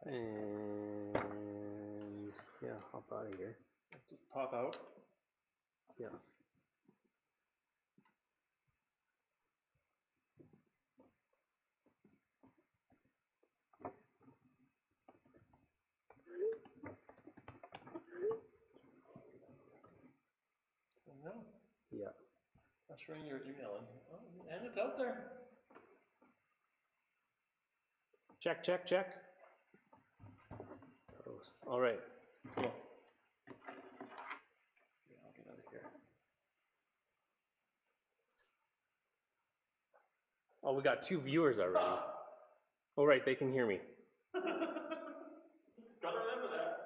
And yeah, hop out of here. Just pop out. Yeah. So no. Yeah. Ushering your email in. Oh, and it's out there. Check, check, check. Post. All right. Cool. Yeah, I'll get out of here. Oh, we got 2 viewers already. Oh, right, they can hear me. Gotta remember that.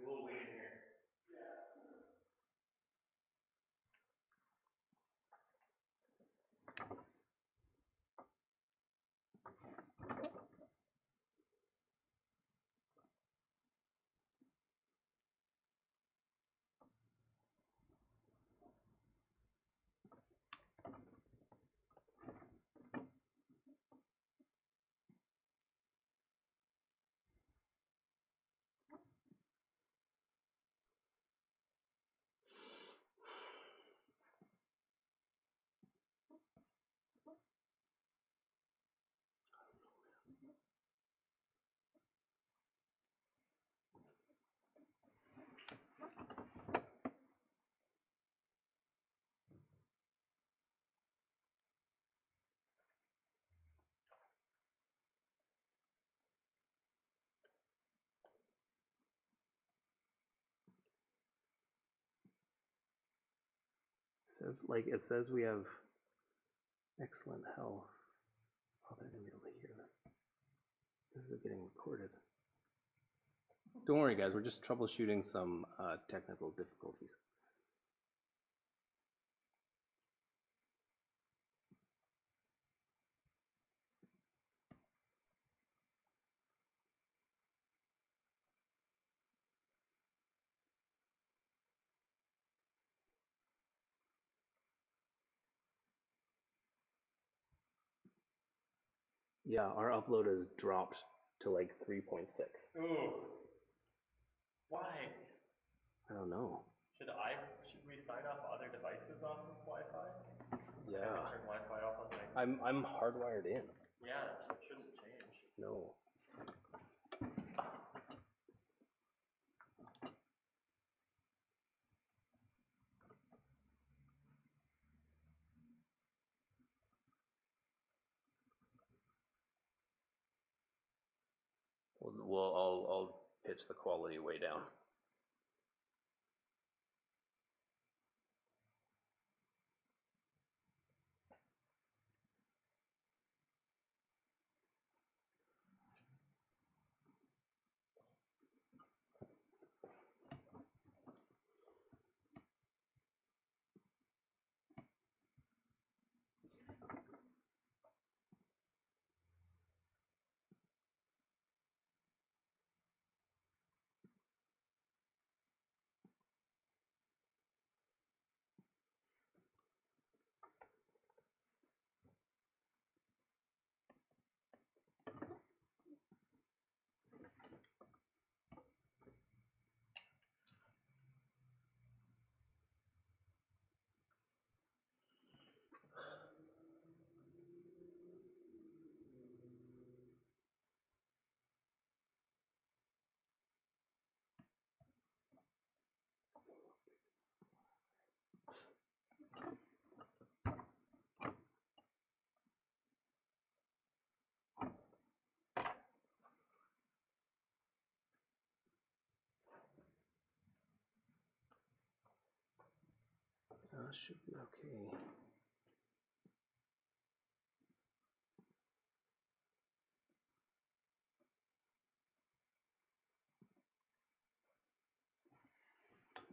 We'll wait here. It says we have excellent health. Oh, they're gonna be able to hear this. This is getting recorded. Don't worry, guys. We're just troubleshooting some technical difficulties. Yeah, our upload has dropped to like 3.6. Ooh. Why? I don't know. Should we sign off other devices off of Wi-Fi? Yeah. Turn Wi-Fi off on my... I'm hardwired in. Yeah, so it shouldn't change. No. I'll pitch the quality way down. Should be okay.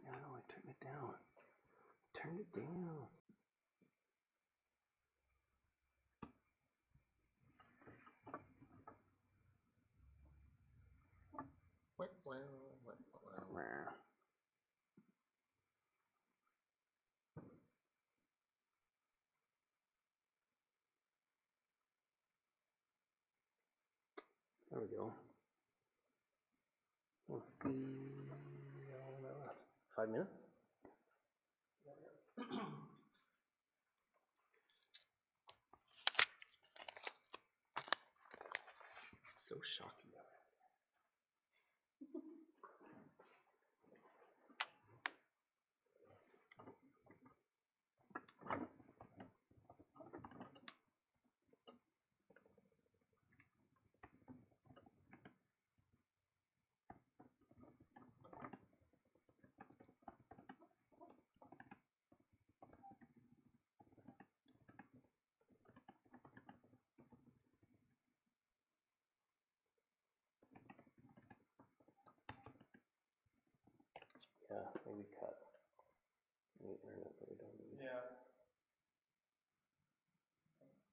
No, I turned it down. Turned it down. There we go. We'll see how long that lasts. 5 minutes? So shocking. Yeah, maybe cut any internet that we don't need. Yeah.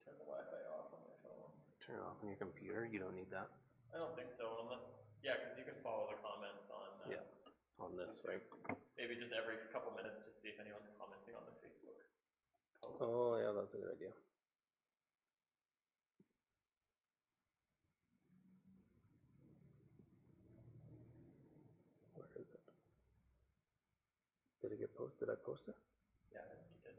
Turn the Wi-Fi off on my phone. Turn it off on your computer. You don't need that. I don't think so, unless, yeah, because you can follow the comments on. Yeah, on this, right? Maybe just every couple minutes, just see if anyone's commenting on the Facebook post. Oh yeah, that's a good idea. Where is it? Did it get posted? Did I post it? Yeah, I think you did.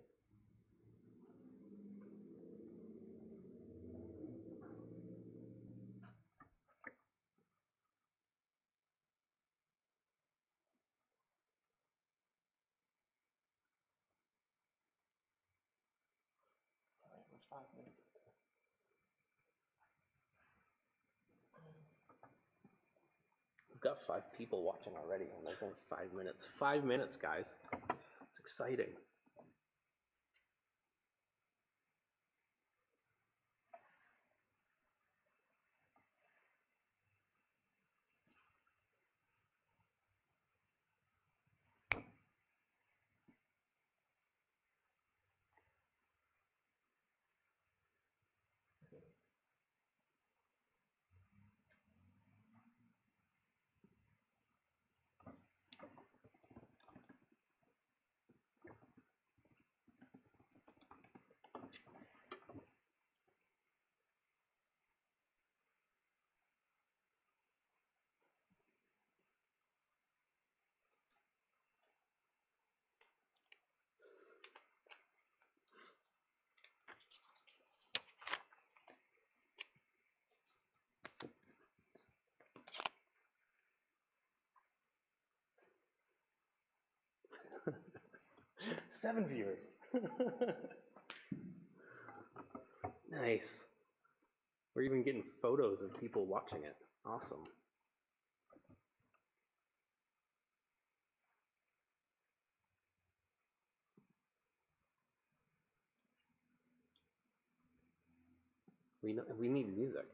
Alright, we're 5 minutes. We've got 5 people watching already, and there's only 5 minutes. 5 minutes, guys. It's exciting. 7 viewers. Nice. We're even getting photos of people watching it. Awesome. We need music.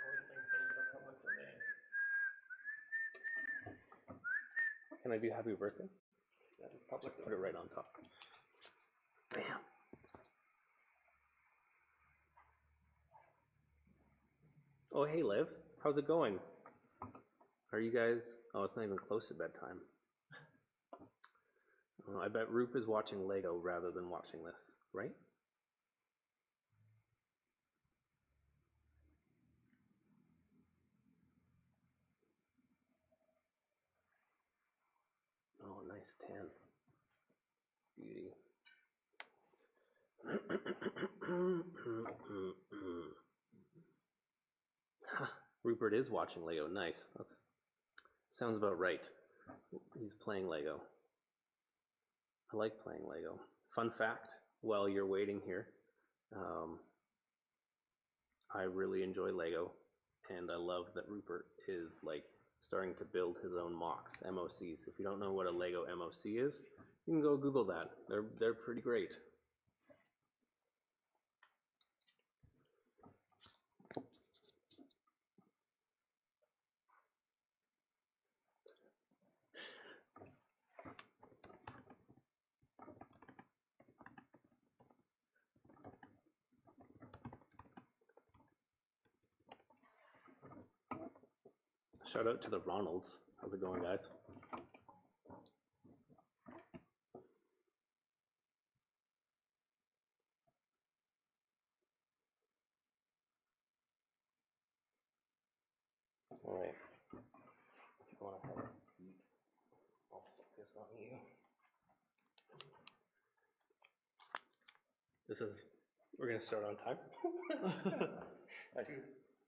Always sing things in a public domain. Can I do happy birthday? That is public Put it right on top. Bam. Oh, hey, Liv. How's it going? Are you guys... Oh, it's not even close to bedtime. Oh, I bet Roop is watching Lego rather than watching this, right? Oh, nice tan. Beauty. Rupert is watching Lego. Nice. That sounds about right. He's playing Lego. I like playing Lego. Fun fact, while you're waiting here, I really enjoy Lego, and I love that Rupert is like starting to build his own MOCs. If you don't know what a Lego MOC is, you can go Google that. They're pretty great. Shout out to the Ronalds. How's it going, guys? All right. If you want to have a seat, I'll focus on you. We're going to start on time? I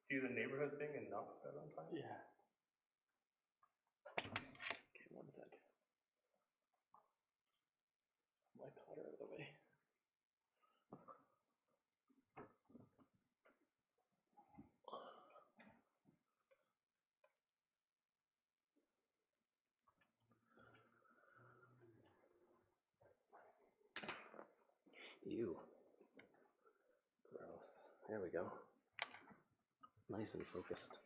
do the neighborhood thing and not start on time? Yeah. Okay, 1 sec. My clutter out of the way. Ew. Gross. There we go. Nice and focused.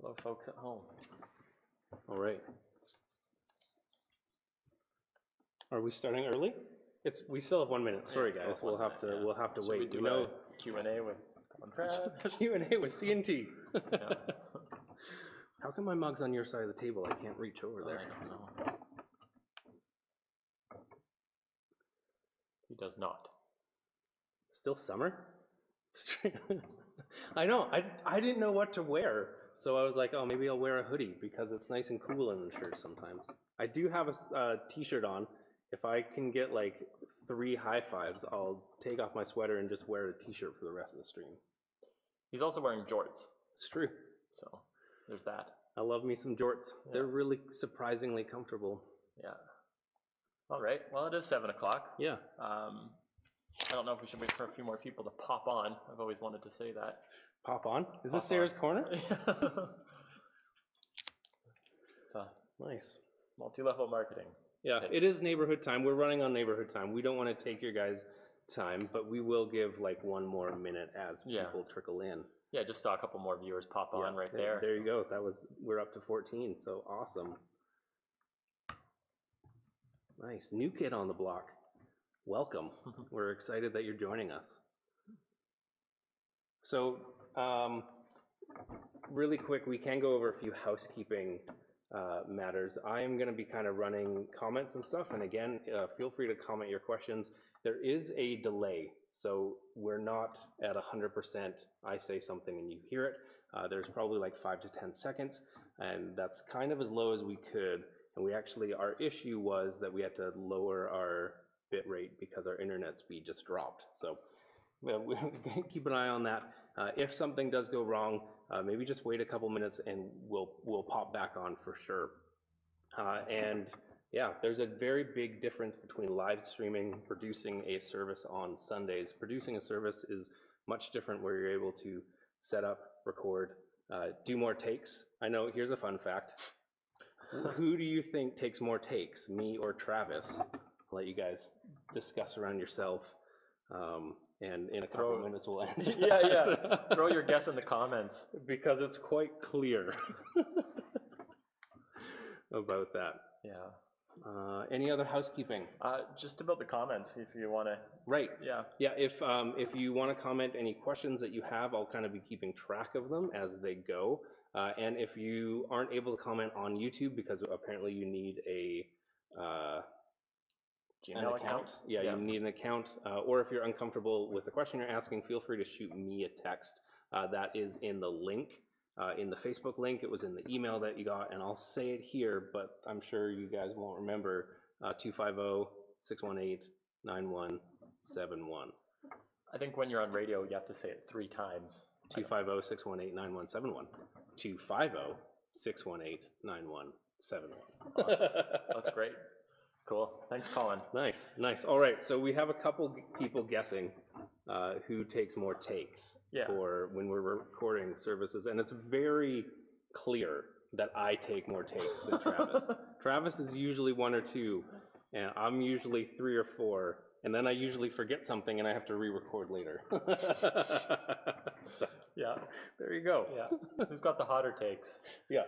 Hello, folks at home. All right. Are we starting early? We still have 1 minute. Sorry, guys. We'll have to Should wait. we do a Q&A with Q&A with C&T. Yeah. How come my mug's on your side of the table? I can't reach over there. I don't know. He does not. Still summer? I know. I didn't know what to wear, so I was like, oh, maybe I'll wear a hoodie because it's nice and cool in the shirt sometimes. I do have a t-shirt on. If I can get like 3 high fives, I'll take off my sweater and just wear a t-shirt for the rest of the stream. He's also wearing jorts. It's true. So there's that. I love me some jorts. Yeah. They're really surprisingly comfortable. Yeah. All right. Well, it is 7 o'clock. Yeah. I don't know if we should wait for a few more people to pop on. I've always wanted to say that. Pop on? Is this Sarah's Corner? So nice. Multi-level marketing. Yeah, it is neighborhood time. We're running on neighborhood time. We don't want to take your guys' time, but we will give like 1 more minute as people trickle in. Yeah, just saw a couple more viewers pop on right there. There you go. We're up to 14, so awesome. Nice. New kid on the block. Welcome. We're excited that you're joining us. So, really quick, we can go over a few housekeeping matters. I am going to be kind of running comments and stuff, and again, feel free to comment your questions. There is a delay, so we're not at 100%. I say something and you hear it. There's probably like 5 to 10 seconds, and that's kind of as low as we could. And our issue was that we had to lower our bit rate because our internet speed just dropped. So keep an eye on that. If something does go wrong, maybe just wait a couple minutes and we'll pop back on for sure. And yeah, there's a very big difference between live streaming, producing a service on Sundays. Producing a service is much different, where you're able to set up, record, do more takes. I know, here's a fun fact. Who do you think takes more takes, me or Travis? I'll let you guys discuss around yourself, and in a couple minutes we'll answer that. Throw your guess in the comments. Because it's quite clear about that. Yeah. Any other housekeeping? Just about the comments, if you want to. Right. Yeah. Yeah, if you want to comment any questions that you have, I'll kind of be keeping track of them as they go. And if you aren't able to comment on YouTube, because apparently you need a Gmail account? Yeah, you need an account. Or if you're uncomfortable with the question you're asking, feel free to shoot me a text. That is in the link, in the Facebook link. It was in the email that you got, and I'll say it here, but I'm sure you guys won't remember. 250-618-9171. I think when you're on radio, you have to say it 3 times. 250-618-9171. 250-618-9171. Awesome. That's great. Cool. Thanks, Colin. Nice, nice. All right, so we have a couple people guessing who takes more takes for when we're recording services, and it's very clear that I take more takes than Travis. Travis is usually 1 or 2, and I'm usually 3 or 4, and then I usually forget something and I have to re-record later. So, yeah, there you go. Yeah. Who's got the hotter takes? Yeah.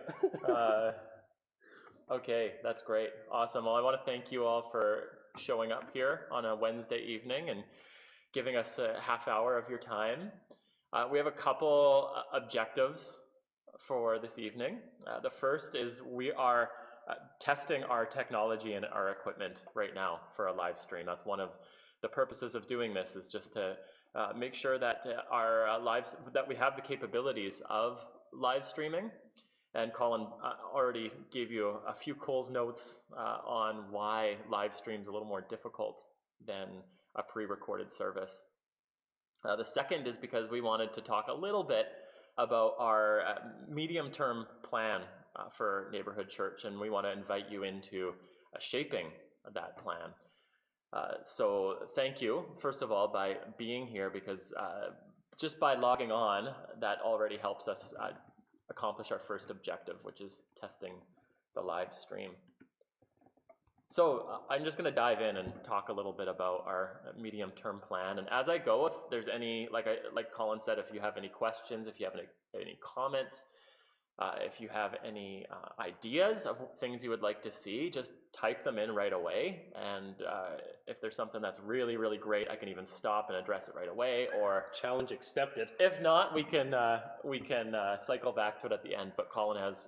Okay, that's great. Awesome. Well, I want to thank you all for showing up here on a Wednesday evening and giving us a half hour of your time. We have a couple objectives for this evening. The first is we are testing our technology and our equipment right now for a live stream. That's one of the purposes of doing this, is just to make sure that our that we have the capabilities of live streaming. And Colin already gave you a few Cole's notes on why live stream is a little more difficult than a pre-recorded service. The second is because we wanted to talk a little bit about our medium-term plan for Neighbourhood Church, and we want to invite you into shaping that plan. So thank you, first of all, by being here, because just by logging on, that already helps us accomplish our first objective, which is testing the live stream. So I'm just going to dive in and talk a little bit about our medium-term plan. And as I go, if there's any, like Colin said, if you have any questions, if you have any comments, if you have any ideas of things you would like to see, just type them in right away. And if there's something that's really, really great, I can even stop and address it right away. Or challenge accepted. If not, we can cycle back to it at the end. But Colin has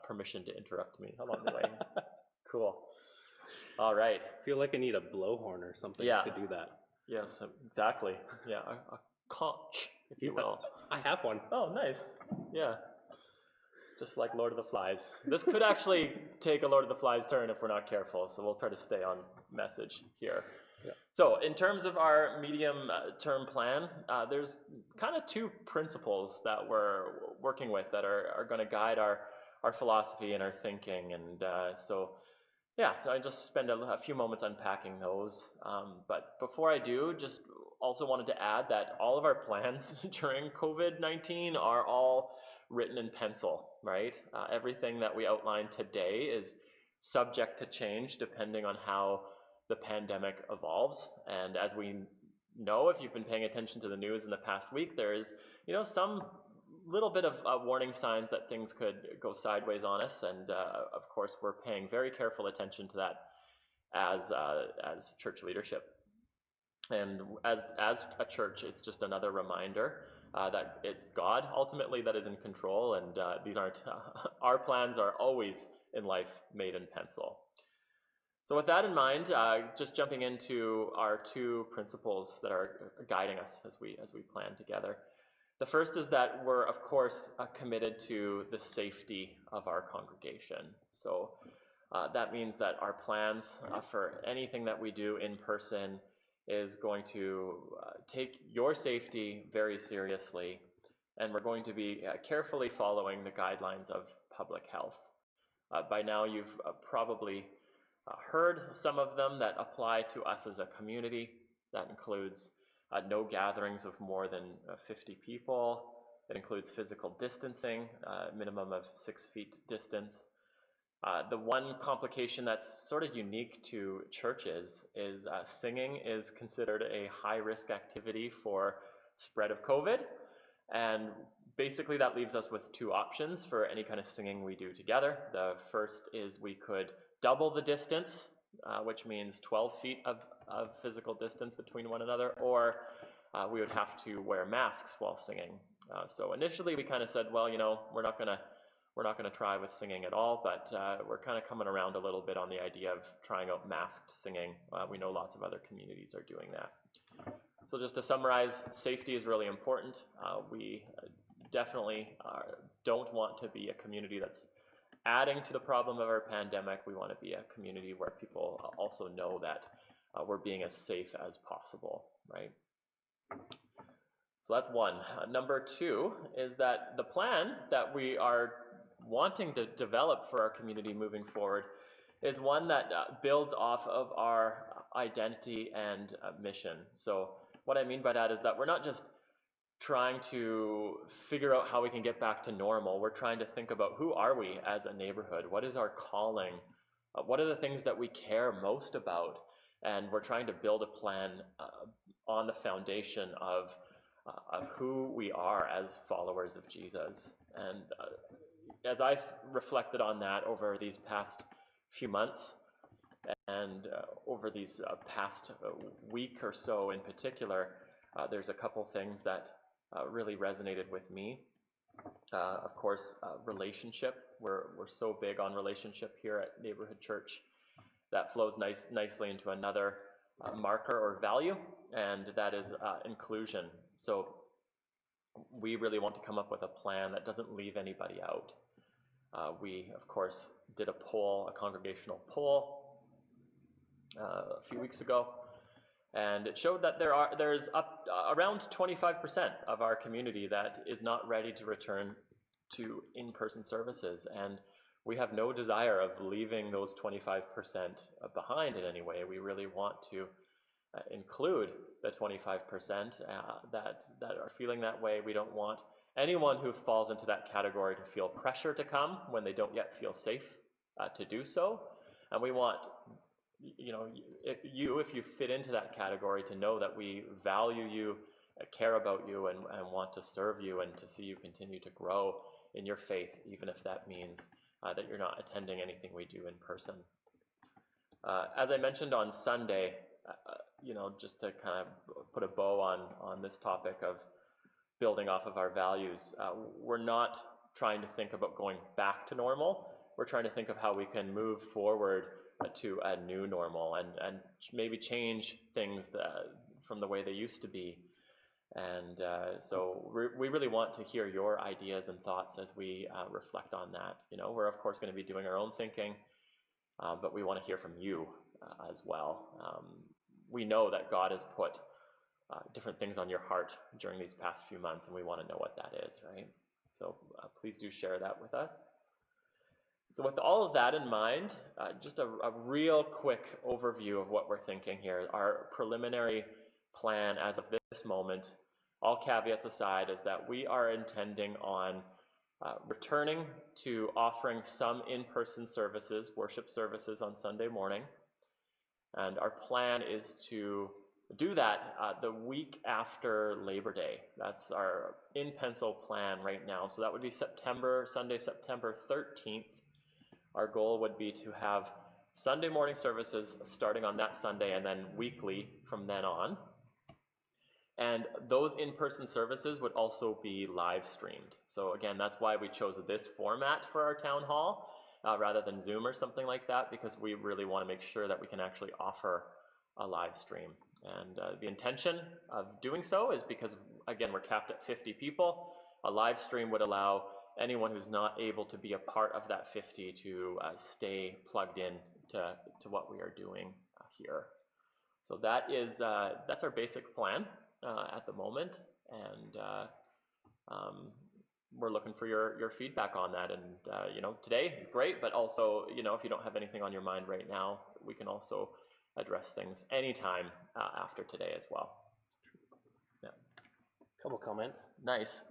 permission to interrupt me along the way. Cool. All right. I feel like I need a blowhorn or something to do that. Yes, exactly. Yeah, a conch, if you will. I have one. Oh, nice. Yeah. Just like Lord of the Flies. This could actually take a Lord of the Flies turn if we're not careful, so we'll try to stay on message here. Yeah. So in terms of our medium-term plan, there's kind of 2 principles that we're working with that are going to guide our philosophy and our thinking. And so I just spend a few moments unpacking those. But before I do, just also wanted to add that all of our plans during COVID-19 are all written in pencil, right? Everything that we outlined today is subject to change depending on how the pandemic evolves. And as we know, if you've been paying attention to the news in the past week, there is, some little bit of warning signs that things could go sideways on us. And of course, we're paying very careful attention to that as church leadership. And as a church, it's just another reminder that it's God ultimately that is in control, and these aren't our plans are always in life made in pencil. So with that in mind, just jumping into our 2 principles that are guiding us as we plan together. The first is that we're, of course, committed to the safety of our congregation. So that means that our plans for anything that we do in person is going to take your safety very seriously, and we're going to be carefully following the guidelines of public health. By now you've probably heard some of them that apply to us as a community. That includes no gatherings of more than 50 people. It includes physical distancing, minimum of 6 feet distance. The one complication that's sort of unique to churches is singing is considered a high-risk activity for spread of COVID. And basically that leaves us with two options for any kind of singing we do together. The first is we could double the distance, which means 12 feet of physical distance between one another, or we would have to wear masks while singing. So initially we kind of said, well, you know, we're not gonna try with singing at all, but we're kind of coming around a little bit on the idea of trying out masked singing. We know lots of other communities are doing that. So just to summarize, safety is really important. We definitely don't want to be a community that's adding to the problem of our pandemic. We want to be a community where people also know that we're being as safe as possible, right? So that's one. Number two is that the plan that we are wanting to develop for our community moving forward is one that builds off of our identity and mission. So what I mean by that is that we're not just trying to figure out how we can get back to normal. We're trying to think about who are we as a neighborhood? What is our calling? What are the things that we care most about? And we're trying to build a plan on the foundation of who we are as followers of Jesus. And as I've reflected on that over these past few months, and over these past week or so in particular, there's a couple things that really resonated with me. Of course, relationship. We're so big on relationship here at Neighborhood Church. That flows nicely into another marker or value, and that is inclusion. So we really want to come up with a plan that doesn't leave anybody out. We, of course, did a congregational poll a few weeks ago, and it showed that there's around 25% of our community that is not ready to return to in-person services, and we have no desire of leaving those 25% behind in any way. We really want to include the 25% that are feeling that way. We don't want anyone who falls into that category to feel pressure to come when they don't yet feel safe to do so. And we want, you know, if you fit into that category, to know that we value you, care about you, and want to serve you and to see you continue to grow in your faith, even if that means that you're not attending anything we do in person. As I mentioned on Sunday, you know, just to kind of put a bow on this topic of building off of our values, we're not trying to think about going back to normal. We're trying to think of how we can move forward to a new normal and maybe change things from the way they used to be. And so we really want to hear your ideas and thoughts as we reflect on that. You know, we're of course going to be doing our own thinking, but we want to hear from you as well. We know that God has put different things on your heart during these past few months, and we want to know what that is, right? So please do share that with us. So with all of that in mind, just a real quick overview of what we're thinking here. Our preliminary plan as of this moment, all caveats aside, is that we are intending on returning to offering some in-person services, worship services on Sunday morning. And our plan is to do that the week after Labor Day. That's our in-pencil plan right now. So that would be Sunday, September 13th. Our goal would be to have Sunday morning services starting on that Sunday and then weekly from then on. And those in-person services would also be live streamed. So again, that's why we chose this format for our town hall rather than Zoom or something like that, because we really want to make sure that we can actually offer a live stream. And the intention of doing so is because, again, we're capped at 50 people. A live stream would allow anyone who's not able to be a part of that 50 to stay plugged in to what we are doing here. So that is that's our basic plan at the moment, and we're looking for your feedback on that. And you know, today is great, but also, you know, if you don't have anything on your mind right now, we can also address things anytime after today as well. Yeah. Couple comments. Nice.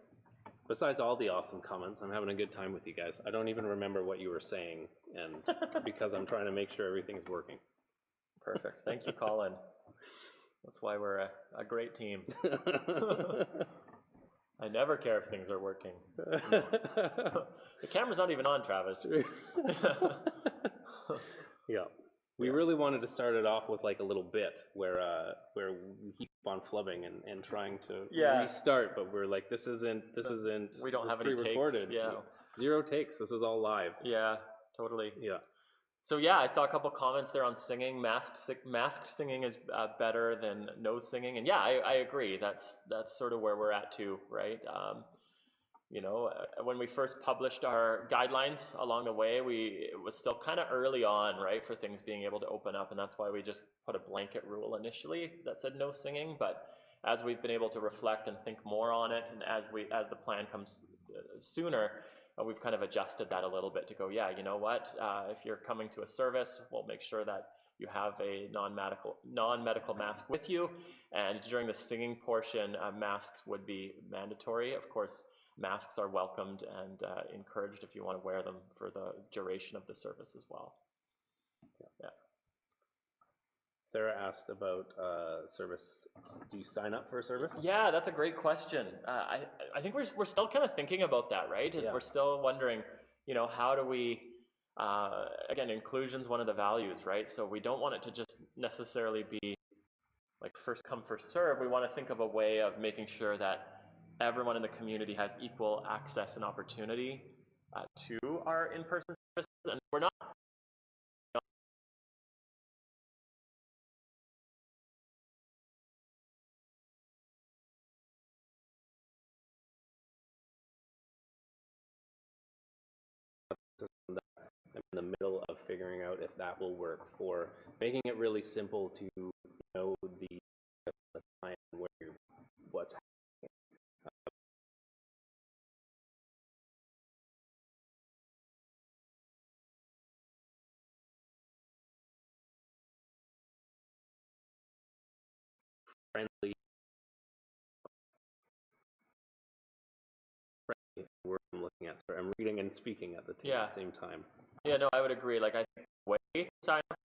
Besides all the awesome comments, I'm having a good time with you guys. I don't even remember what you were saying, and because I'm trying to make sure everything's working. Perfect. Thank you, Colin. That's why we're a great team. I never care if things are working. The camera's not even on, Travis. Yeah. We really wanted to start it off with like a little bit where we keep on flubbing and trying to restart, but we're like, this isn't we don't have any pre-recorded. Takes. Yeah. 0 takes. This is all live. Yeah, totally. Yeah. So yeah, I saw a couple comments there on singing. Masked singing is better than no singing, and yeah, I agree. That's sort of where we're at too, right? You know, when we first published our guidelines along the way, it was still kind of early on, right, for things being able to open up, and that's why we just put a blanket rule initially that said no singing. But as we've been able to reflect and think more on it, and as the plan comes sooner, we've kind of adjusted that a little bit to go, yeah, you know what, if you're coming to a service, we'll make sure that you have a non-medical mask with you, and during the singing portion, masks would be mandatory. Of course, masks are welcomed and encouraged if you want to wear them for the duration of the service as well. Yeah. Sarah asked about service. Do you sign up for a service? Yeah, that's a great question. I think we're still kind of thinking about that, right? We're still wondering, you know, how do we, again, inclusion's one of the values, right? So we don't want it to just necessarily be like first come, first serve. We want to think of a way of making sure that everyone in the community has equal access and opportunity to our in-person services, and we're not. I'm in the middle of figuring out if that will work for making it really simple to know the time where what's friendly word I'm looking at. Sorry, I'm reading and speaking at the same time. Yeah, no, I would agree. Like, I think the way to sign up,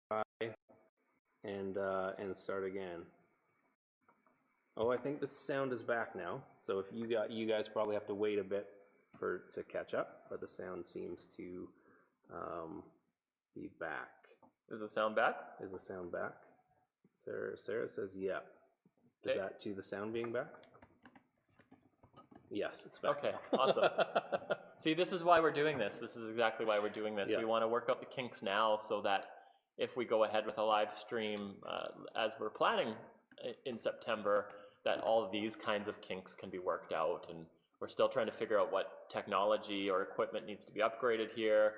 Try and start again. Oh, I think the sound is back now. So if you guys probably have to wait a bit to catch up, but the sound seems to be back. Is the sound back? Is the sound back? Sarah says yeah. Is that to the sound being back? Yes, it's back. Okay, awesome. See, this is why we're doing this. This is exactly why we're doing this. Yeah. We want to work out the kinks now so that if we go ahead with a live stream as we're planning in September, that all of these kinds of kinks can be worked out. And we're still trying to figure out what technology or equipment needs to be upgraded here,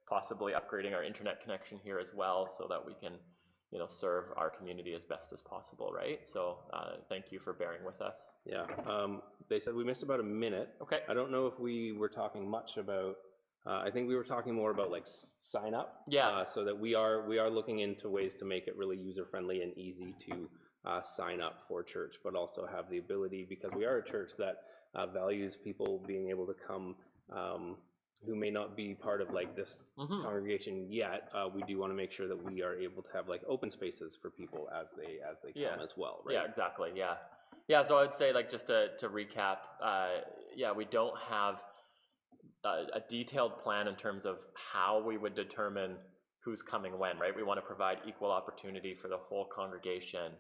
possibly upgrading our internet connection here as well so that we can, you know, serve our community as best as possible, right? So thank you for bearing with us. Yeah, they said we missed about a minute. Okay. I don't know if we were talking much about, I think we were talking more about like sign up. Yeah. So that we are looking into ways to make it really user-friendly and easy to sign up for church, but also have the ability, because we are a church that values people being able to come who may not be part of like this congregation yet. We do want to make sure that we are able to have like open spaces for people as they come as well, right? Yeah, exactly. Yeah, so I would say, like, just to recap, yeah, we don't have a detailed plan in terms of how we would determine who's coming when, right? We want to provide equal opportunity for the whole congregation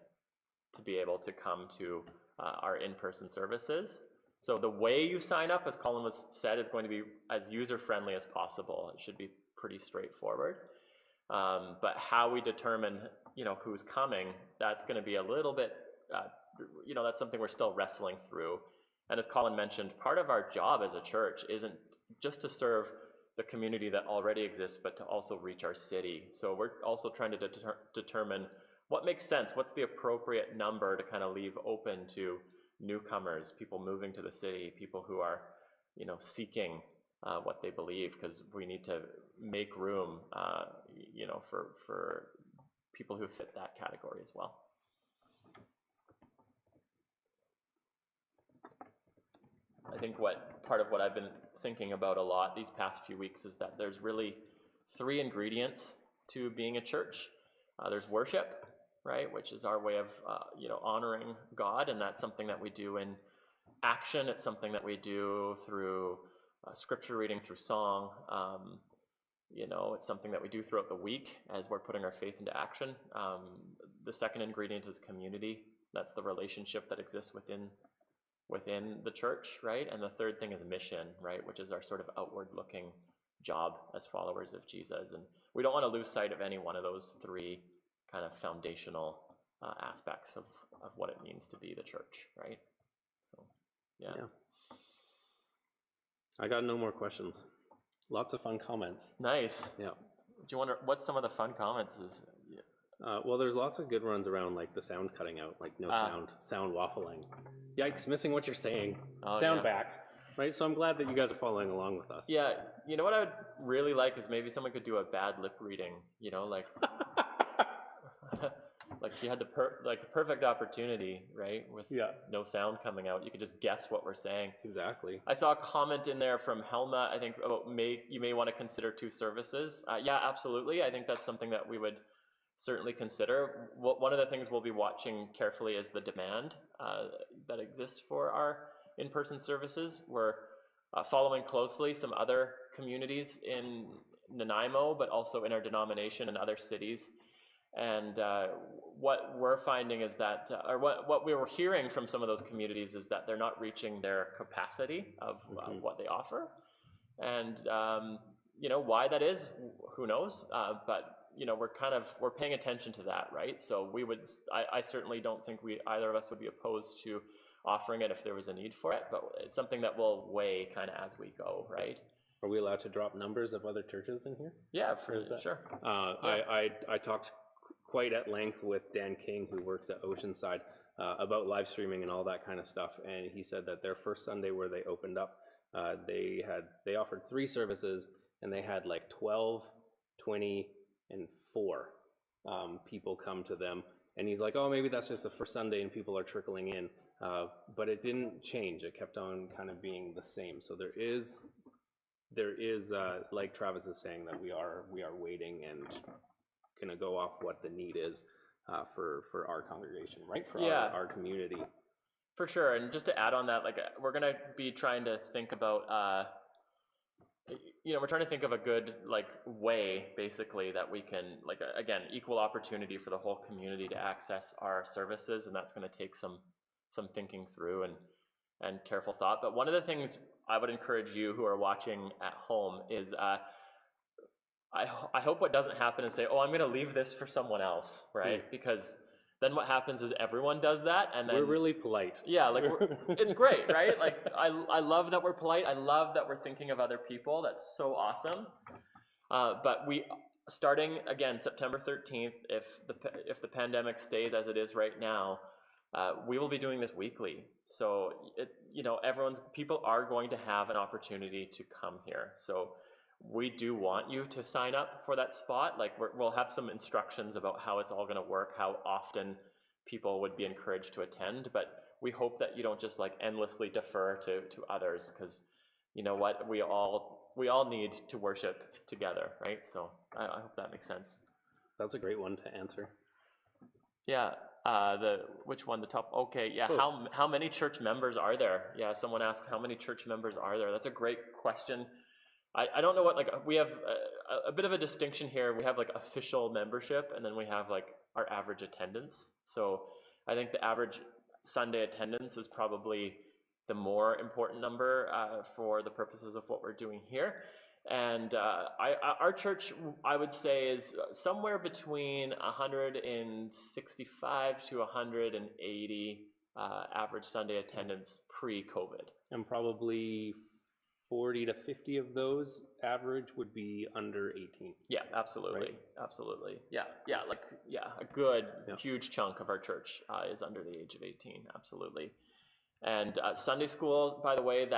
to be able to come to our in-person services. So the way you sign up, as Colin said, is going to be as user-friendly as possible. It should be pretty straightforward. But how we determine, you know, who's coming, that's going to be a little bit that's something we're still wrestling through. And as Colin mentioned, part of our job as a church isn't just to serve the community that already exists, but to also reach our city. So we're also trying to determine what makes sense, what's the appropriate number to kind of leave open to newcomers, people moving to the city, people who are, seeking what they believe, because we need to make room, for people who fit that category as well. I think part of what I've been thinking about a lot these past few weeks is that there's really 3 ingredients to being a church. There's worship, right, which is our way of honoring God, and that's something that we do in action. It's something that we do through scripture reading, through song. It's something that we do throughout the week as we're putting our faith into action. The second ingredient is community. That's the relationship that exists within the church, right? And the third thing is mission, right, which is our sort of outward-looking job as followers of Jesus. And we don't want to lose sight of any one of those 3 kind of foundational aspects of what it means to be the church, right? So, yeah. I got no more questions. Lots of fun comments. Nice. Yeah. Do you wonder what some of the fun comments is? Well, there's lots of good ones around, like the sound cutting out, like no sound waffling. Yikes, missing what you're saying. Sound back. Right, so I'm glad that you guys are following along with us. Yeah, what I would really like is maybe someone could do a bad lip reading, like like you had the perfect opportunity, right, with no sound coming out. You could just guess what we're saying. Exactly. I saw a comment in there from Helma, I think, about you may want to consider 2 services. Yeah, absolutely. I think that's something that we would certainly consider. One of the things we'll be watching carefully is the demand that exists for our in-person services. We're following closely some other communities in Nanaimo, but also in our denomination and other cities. And what we're finding is that, or what we were hearing from some of those communities is that they're not reaching their capacity of what they offer. And, why that is, who knows? But we're paying attention to that, right? So I certainly don't think either of us would be opposed to offering it if there was a need for it, but it's something that we'll weigh kind of as we go, right? Are we allowed to drop numbers of other churches in here? Yeah, sure. I talked quite at length with Dan King, who works at Oceanside, about live streaming and all that kind of stuff, and he said that their first Sunday where they opened up, they offered 3 services, and they had like 12, 20, and 4 people come to them, and he's like, oh, maybe that's just the first Sunday and people are trickling in, but it didn't change. It kept on kind of being the same. So there is like Travis is saying, that we are waiting and gonna go off what the need is for our congregation, right? For our community. For sure. And just to add on that, we're gonna be trying to think about we're trying to think of a good way basically that we can again, equal opportunity for the whole community to access our services, and that's going to take some thinking through and careful thought. But one of the things I would encourage you who are watching at home is I hope what doesn't happen is say, oh, I'm going to leave this for someone else, right? Because then what happens is everyone does that, and then we're really polite. Yeah, it's great, right? I love that we're polite. I love that we're thinking of other people. That's so awesome. But starting again September 13th, if the pandemic stays as it is right now, we will be doing this weekly. So people are going to have an opportunity to come here. So we do want you to sign up for that spot. We'll have some instructions about how it's all going to work, how often people would be encouraged to attend, but we hope that you don't just endlessly defer to others, because you know what, we all need to worship together, right? So I hope that makes sense. That's a great one to answer. Yeah. Which one? The top? Okay. Yeah. Oh. How many church members are there? Yeah. Someone asked, how many church members are there? That's a great question. I don't know what, we have a bit of a distinction here. We have official membership, and then we have our average attendance. So I think the average Sunday attendance is probably the more important number for the purposes of what we're doing here. And our church, I would say, is somewhere between 165 to 180 average Sunday attendance pre-COVID. And probably 40 to 50 of those average would be under 18. Yeah, absolutely, right? absolutely. Yeah, a good huge chunk of our church is under the age of 18. Absolutely. And Sunday school, by the way,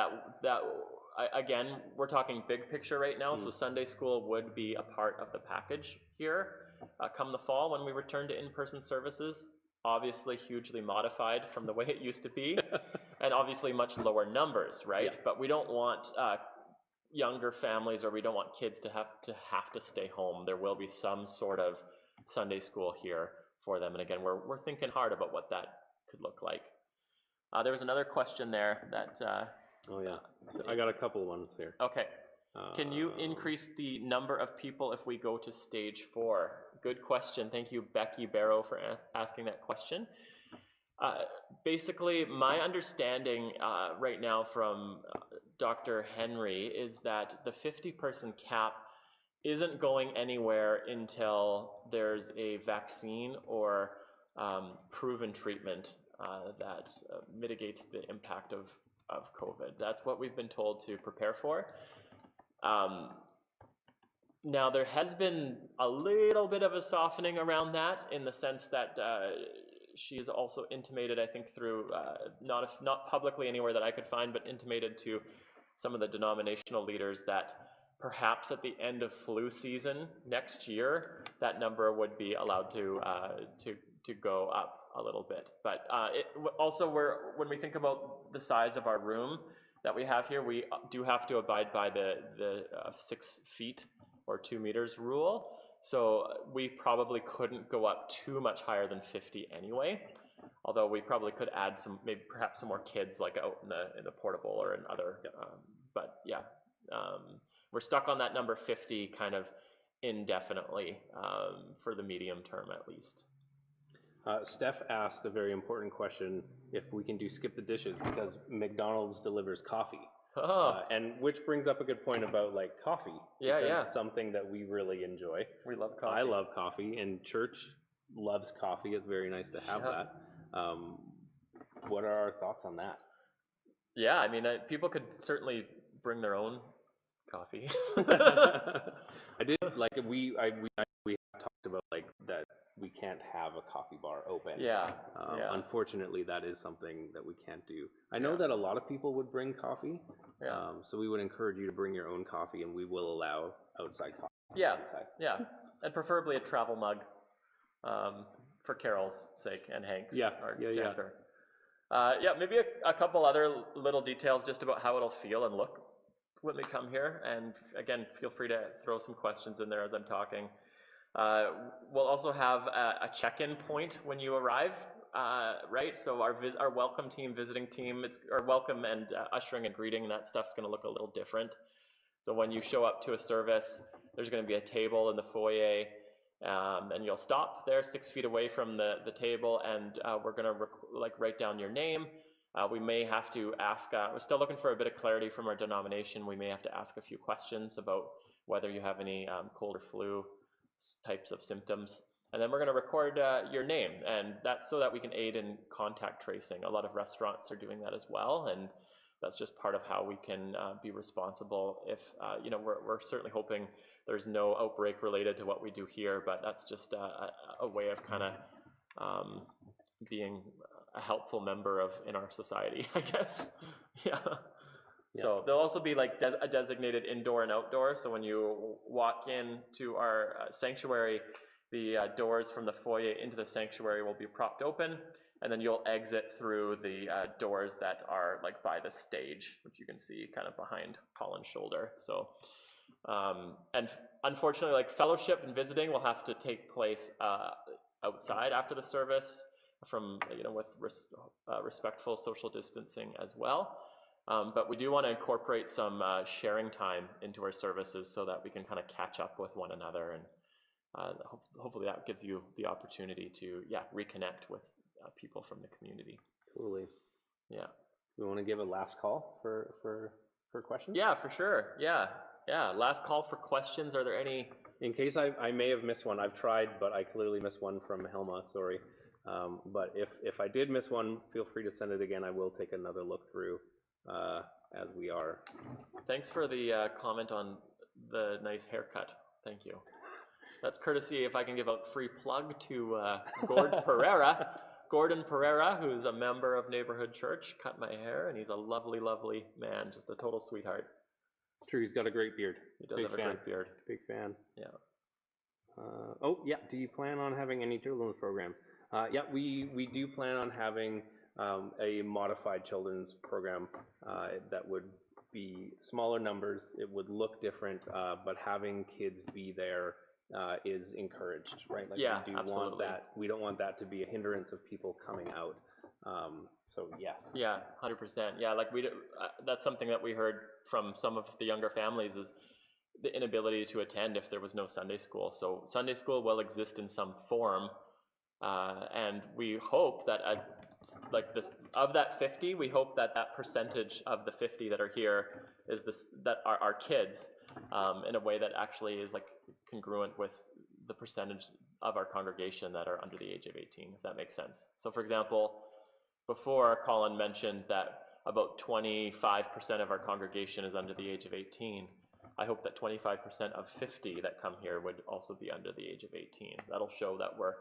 again, we're talking big picture right now, so Sunday school would be a part of the package here come the fall when we return to in-person services. Obviously hugely modified from the way it used to be, and obviously much lower numbers, right? Yeah. But we don't want younger families, or we don't want kids to have to stay home. There will be some sort of Sunday school here for them, and again, we're thinking hard about what that could look like. There was another question there that... oh yeah, I got a couple ones here. Okay. Can you increase the number of people if we go to stage 4? Good question. Thank you, Becky Barrow, for asking that question. Basically, my understanding right now from Dr. Henry is that the 50-person cap isn't going anywhere until there's a vaccine or proven treatment that mitigates the impact of COVID. That's what we've been told to prepare for. Now, there has been a little bit of a softening around that, in the sense that she has also intimated, I think through, not publicly anywhere that I could find, but intimated to some of the denominational leaders that perhaps at the end of flu season next year, that number would be allowed to go up a little bit. But also, when we think about the size of our room that we have here, we do have to abide by the 6 feet or 2 meters rule. So we probably couldn't go up too much higher than 50 anyway. Although we probably could add perhaps some more kids, like out in the portable or in other. But yeah, we're stuck on that number 50 kind of indefinitely for the medium term at least. Steph asked a very important question, if we can do skip the dishes, because McDonald's delivers coffee. And which brings up a good point about like coffee. Yeah. Something that we really enjoy. We love coffee. I love coffee, and church loves coffee. It's very nice to have that. What are our thoughts on that? Yeah, I mean, people could certainly bring their own coffee. I did like we have talked about like that we can't have a coffee bar open. Yeah. Unfortunately, that is something that we can't do. I know that a lot of people would bring coffee. So we would encourage you to bring your own coffee, and we will allow outside coffee. Yeah. And preferably a travel mug, for Carol's sake and Hank's. Our janitor. Maybe a couple other little details just about how it'll feel and look when we come here. And again, feel free to throw some questions in there as I'm talking. We'll also have a check-in point when you arrive, right? So our welcome team, visiting team, our welcome and ushering and greeting, that stuff's going to look a little different. So when you show up to a service, there's going to be a table in the foyer, and you'll stop there 6 feet away from the table, and we're going to write down your name. We may have to ask, we're still looking for a bit of clarity from our denomination. We may have to ask a few questions about whether you have any cold or flu types of symptoms. And then we're going to record your name, and that's so that we can aid in contact tracing. A lot of restaurants are doing that as well, and that's just part of how we can be responsible if, we're certainly hoping there's no outbreak related to what we do here, but that's just a way of kind of being a helpful member in our society, I guess. Yeah. So there'll also be like a designated indoor and outdoor. So when you walk into our sanctuary, the doors from the foyer into the sanctuary will be propped open, and then you'll exit through the doors that are like by the stage, which you can see kind of behind Colin's shoulder. So, and unfortunately, like fellowship and visiting will have to take place outside after the service, with respectful social distancing as well. But we do want to incorporate some sharing time into our services so that we can kind of catch up with one another, and hopefully that gives you the opportunity to reconnect with people from the community. Totally. Yeah. We want to give a last call for questions? Yeah, for sure. Yeah. yeah. Last call for questions. Are there any? In case I may have missed one, I've tried, but I clearly missed one from Helma, sorry. But if I did miss one, feel free to send it again. I will take another look through as we are. Thanks for the comment on the nice haircut. Thank you. That's courtesy, if I can give a free plug to Gordon Pereira, who's a member of Neighbourhood Church, cut my hair, and he's a lovely, lovely man, just a total sweetheart. It's true, he's got a great beard. He does have a great beard. Big fan. Yeah. Oh, yeah, do you plan on having any children's programs? Yeah, we do plan on having a modified children's program that would be smaller numbers. It would look different, but having kids be there is encouraged, right? Like yeah, we do absolutely. want that. We don't want that to be a hindrance of people coming out. So yes. Yeah, 100%. Yeah, like that's something that we heard from some of the younger families is the inability to attend if there was no Sunday school. So Sunday school will exist in some form, and we hope that of that 50, we hope that percentage of the 50 that are here is that are our kids, in a way that actually is like congruent with the percentage of our congregation that are under the age of 18, if that makes sense. So for example, before Colin mentioned that about 25% of our congregation is under the age of 18. I hope that 25% of 50 that come here would also be under the age of 18. That'll show that we're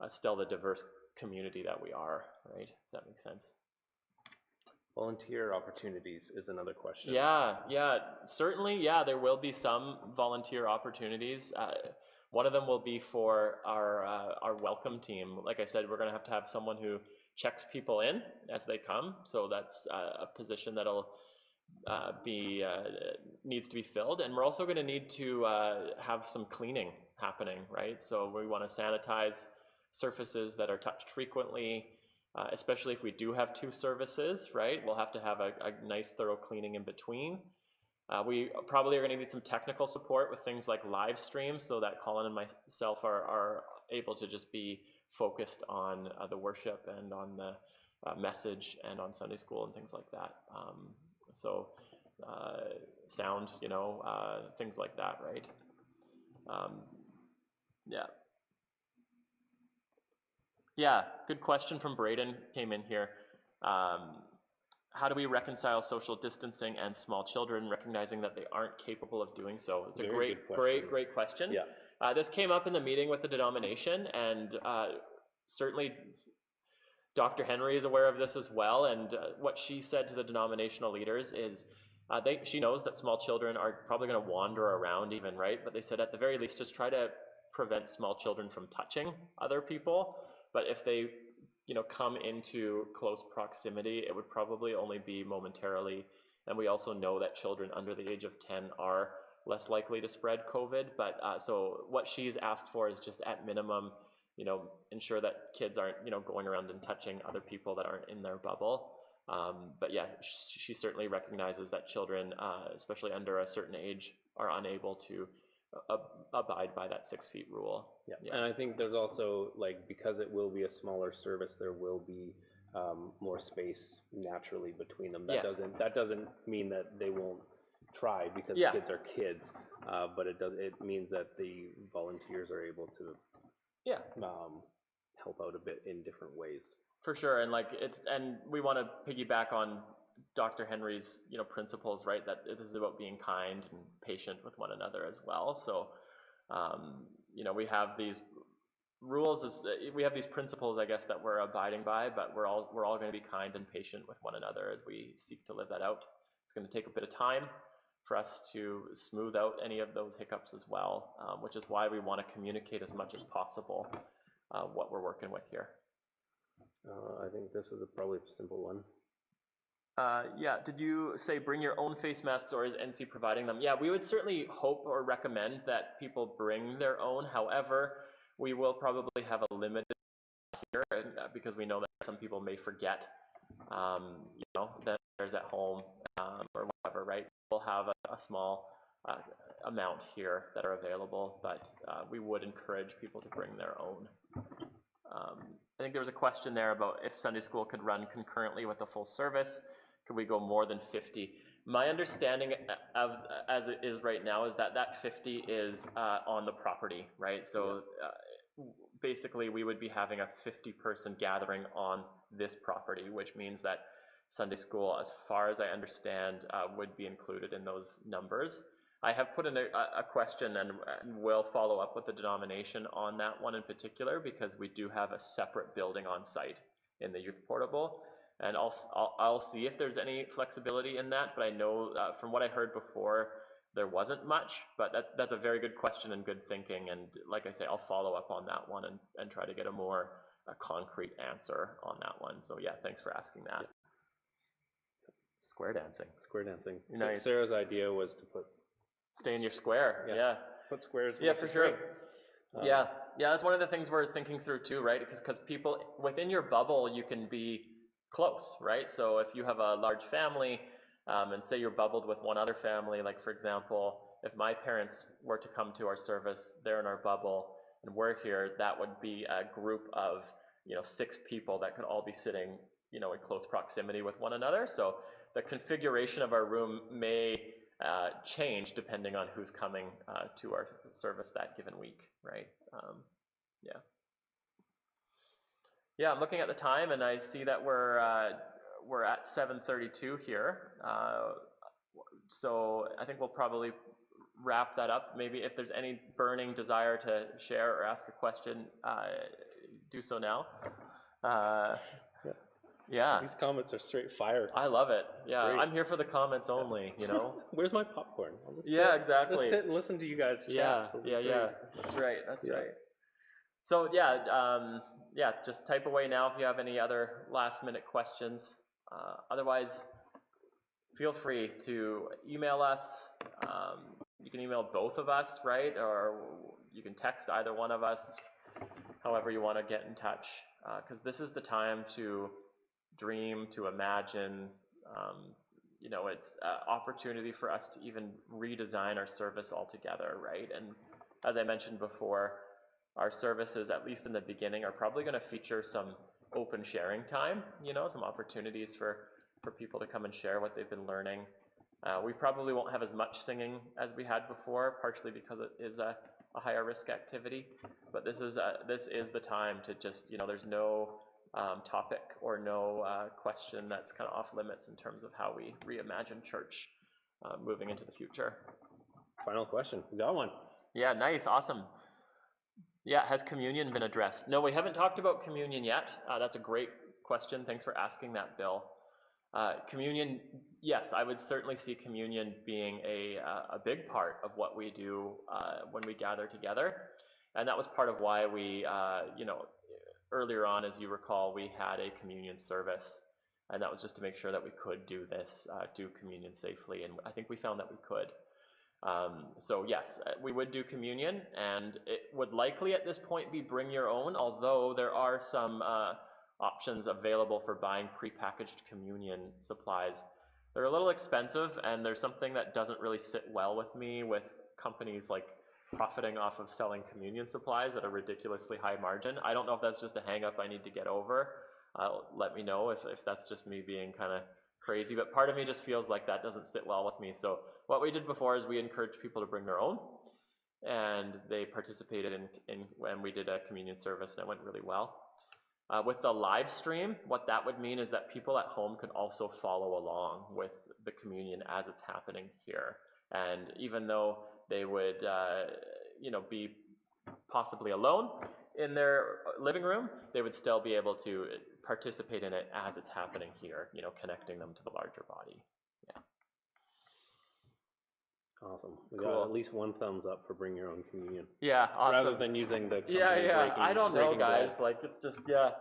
still the diverse community that we are, right? If that makes sense. Volunteer opportunities is another question. Yeah, certainly. Yeah, there will be some volunteer opportunities. One of them will be for our welcome team. Like I said, we're going to have someone who checks people in as they come. So that's a position that'll needs to be filled. And we're also going to need to have some cleaning happening, right? So we want to sanitize surfaces that are touched frequently, especially if we do have 2 services, right? We'll have to have a nice thorough cleaning in between. We probably are going to need some technical support with things like live stream so that Colin and myself are able to just be focused on the worship and on the message and on Sunday school and things like that. So sound, things like that, right? Yeah, good question from Braden came in here. How do we reconcile social distancing and small children, recognizing that they aren't capable of doing so? It's a great question. Yeah. This came up in the meeting with the denomination, and certainly Dr. Henry is aware of this as well. And what she said to the denominational leaders is she knows that small children are probably going to wander around even, right? But they said at the very least, just try to prevent small children from touching other people. But if they come into close proximity, it would probably only be momentarily. And we also know that children under the age of 10 are less likely to spread COVID. But so what she's asked for is just at minimum, ensure that kids aren't, going around and touching other people that aren't in their bubble. But yeah, she certainly recognizes that children, especially under a certain age, are unable to abide by that 6 feet rule. Yeah. And I think there's also, because it will be a smaller service, there will be more space naturally between them. That doesn't mean that they won't try, because kids are kids, but it means that the volunteers are able to help out a bit in different ways. For sure, and we want to piggyback on Dr. Henry's, principles, right? That this is about being kind and patient with one another as well. So, we have these rules, we have these principles, I guess, that we're abiding by, but we're all going to be kind and patient with one another as we seek to live that out. It's going to take a bit of time for us to smooth out any of those hiccups as well, which is why we want to communicate as much as possible what we're working with here. I think this is probably a simple one. Yeah, did you say bring your own face masks, or is NC providing them? Yeah, we would certainly hope or recommend that people bring their own. However, we will probably have a limited here because we know that some people may forget, that there's at home or whatever, right? We'll have a small amount here that are available, but we would encourage people to bring their own. I think there was a question there about if Sunday school could run concurrently with the full service. could we go more than 50? My understanding of, as it is right now, is that 50 is on the property, right? So basically we would be having a 50-person gathering on this property, which means that Sunday school, as far as I understand, would be included in those numbers. I have put in a question and will follow up with the denomination on that one in particular, because we do have a separate building on site in the youth portable. And I'll see if there's any flexibility in that, but I know from what I heard before, there wasn't much, but that's a very good question and good thinking. And like I say, I'll follow up on that one and try to get a concrete answer on that one. So yeah, thanks for asking that. Yeah. Square dancing. Square dancing. Nice. Sarah's idea was to stay in your square. Yeah. Put squares. Yeah, for sure. Yeah, that's one of the things we're thinking through too, right? Because people within your bubble, you can be close, right? So if you have a large family, and say you're bubbled with one other family, like for example, if my parents were to come to our service, they're in our bubble, and we're here, that would be a group of 6 people that could all be sitting in close proximity with one another. So the configuration of our room may change depending on who's coming to our service that given week, right? Yeah, I'm looking at the time and I see that we're at 7:32 here. So I think we'll probably wrap that up. Maybe if there's any burning desire to share or ask a question, do so now. Yeah. These comments are straight fire. I love it. Yeah, I'm here for the comments only, Where's my popcorn? I'll just exactly. Just sit and listen to you guys chat. Yeah. That's right. So just type away now if you have any other last minute questions. Otherwise, feel free to email us. You can email both of us, right? Or you can text either one of us, however you want to get in touch. Because this is the time to dream, to imagine. It's an opportunity for us to even redesign our service altogether, right? And as I mentioned before, our services, at least in the beginning, are probably going to feature some open sharing time, some opportunities for people to come and share what they've been learning. We probably won't have as much singing as we had before, partially because it is a higher risk activity, but this is the time to just, there's no topic or no question that's kind of off limits in terms of how we reimagine church moving into the future. Final question, we got one. Yeah, nice, awesome. Yeah, has communion been addressed? No, we haven't talked about communion yet. That's a great question. Thanks for asking that, Bill. Communion, yes, I would certainly see communion being a big part of what we do when we gather together. And that was part of why we, earlier on, as you recall, we had a communion service. And that was just to make sure that we could do this, do communion safely. And I think we found that we could. So yes, we would do communion, and it would likely at this point be bring your own, although there are some options available for buying prepackaged communion supplies. They're a little expensive, and there's something that doesn't really sit well with me with companies like profiting off of selling communion supplies at a ridiculously high margin. I don't know if that's just a hang-up I need to get over. Let me know if that's just me being kind of crazy, but part of me just feels like that doesn't sit well with me. So what we did before is we encouraged people to bring their own, and they participated in when we did a communion service, and it went really well. With the live stream, what that would mean is that people at home could also follow along with the communion as it's happening here. And even though they would, be possibly alone in their living room, they would still be able to participate in it as it's happening here, connecting them to the larger body. Yeah. Awesome. We got at least one thumbs up for bring your own communion. Yeah, awesome. Rather than using the I don't know, guys. Bread. Like, it's just, yeah.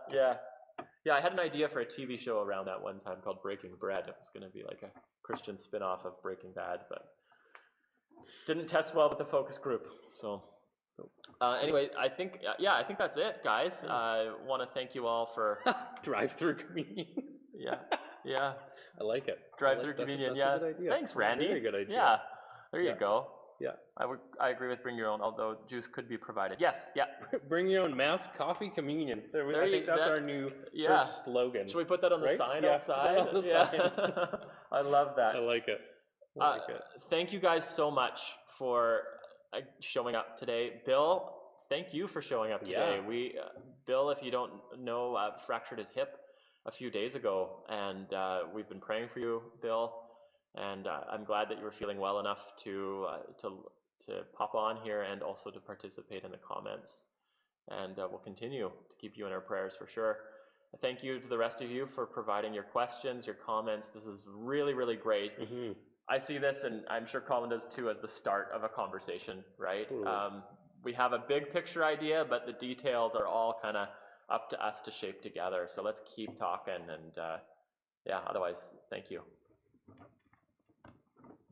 I had an idea for a TV show around that one time called Breaking Bread. It was going to be like a Christian spin-off of Breaking Bad, but didn't test well with the focus group. So anyway, I think that's it, guys. I want to thank you all for drive-through communion. Yeah. I like it. Drive-through communion. That's a good idea. Thanks, Randy. Very good idea. Yeah. There you go. Yeah. I agree with bring your own, although juice could be provided. Yes, yeah. Bring your own mass coffee communion. There I think that's that- our new yeah. church slogan. Should we put that on the right? sign Yeah, outside? put it on the Yeah. sign. I love that. I like it. I like it. Thank you guys so much for showing up today. Bill, thank you for showing up today. Yeah. Bill, if you don't know, fractured his hip a few days ago, and we've been praying for you, Bill. And I'm glad that you were feeling well enough to pop on here and also to participate in the comments. And we'll continue to keep you in our prayers for sure. Thank you to the rest of you for providing your questions, your comments. This is really, really great. Mm-hmm. I see this, and I'm sure Colin does too, as the start of a conversation, right? Totally. We have a big picture idea, but the details are all kind of up to us to shape together. So let's keep talking, and yeah, otherwise, thank you.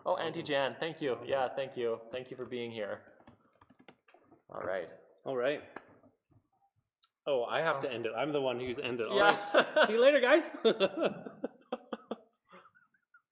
Oh, Auntie Jan, thank you. Yeah, thank you. Thank you for being here. All right. All right. Oh, I have to end it. I'm the one who's ended. All Yeah. right. See you later, guys.